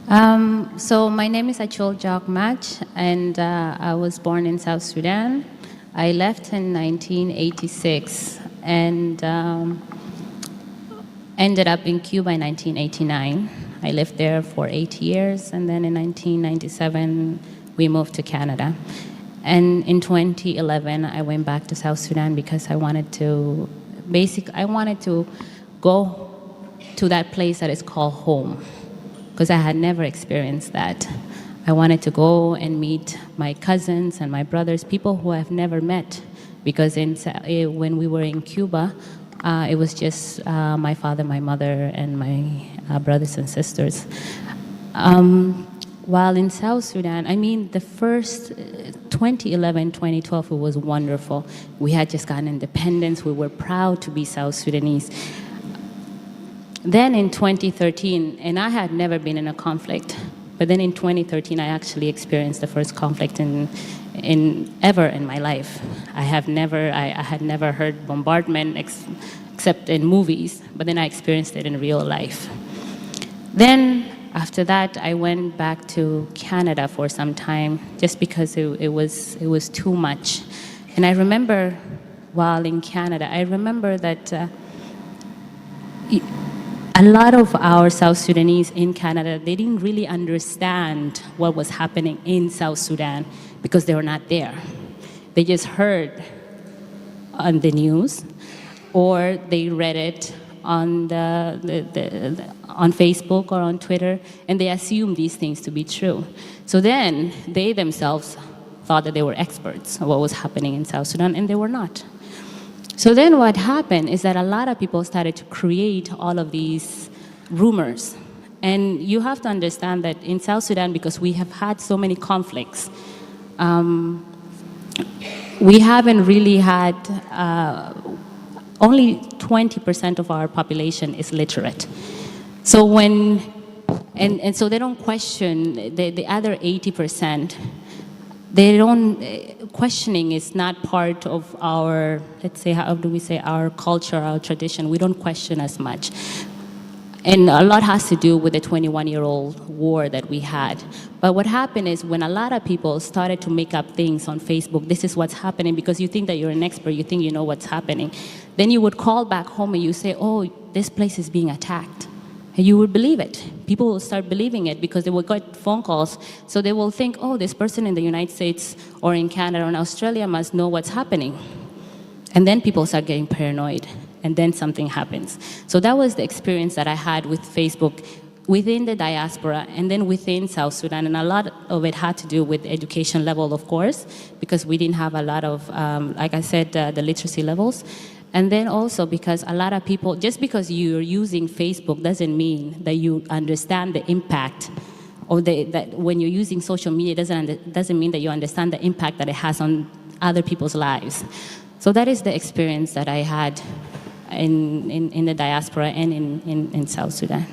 So my name is Achol Jok, and I was born in South Sudan. I left in 1986 and ended up in Cuba in 1989. I lived there for 8 years, and then in 1997 we moved to Canada. And in 2011 I went back to South Sudan because I wanted to go to that place that is called home, because I had never experienced that. I wanted to go and meet my cousins and my brothers, people who I've never met, because when we were in Cuba, it was just my father, my mother, and my brothers and sisters. While in South Sudan, the first 2011, 2012, it was wonderful. We had just gotten independence. We were proud to be South Sudanese. Then in 2013, and I had never been in a conflict, but then in 2013, I actually experienced the first conflict ever in my life. I had never heard bombardment except in movies, but then I experienced it in real life. Then after that, I went back to Canada for some time, just because it was too much. And I remember, while in Canada, I remember that a lot of our South Sudanese in Canada, they didn't really understand what was happening in South Sudan because they were not there. They just heard on the news, or they read it on on Facebook or on Twitter, and they assumed these things to be true. So then they themselves thought that they were experts of what was happening in South Sudan, and they were not. So then what happened is that a lot of people started to create all of these rumors. And you have to understand that in South Sudan, because we have had so many conflicts, we haven't really had, only 20% of our population is literate. So so they don't question the other 80%. Questioning is not part of our, let's say, how do we say, our culture, our tradition. We don't question as much. And a lot has to do with the 21-year-old war that we had. But what happened is, when a lot of people started to make up things on Facebook, this is what's happening, because you think that you're an expert, you think you know what's happening. Then you would call back home and you say, oh, this place is being attacked. And you would believe it. People will start believing it because they will get phone calls. So they will think, oh, this person in the United States or in Canada or in Australia must know what's happening. And then people start getting paranoid, and then something happens. So that was the experience that I had with Facebook within the diaspora and then within South Sudan. And a lot of it had to do with the education level, of course, because we didn't have a lot of, like I said, the literacy levels. And then also because a lot of people, just because you're using Facebook doesn't mean that you understand the impact, or that when you're using social media doesn't mean that you understand the impact that it has on other people's lives. So that is the experience that I had in the diaspora and in South Sudan.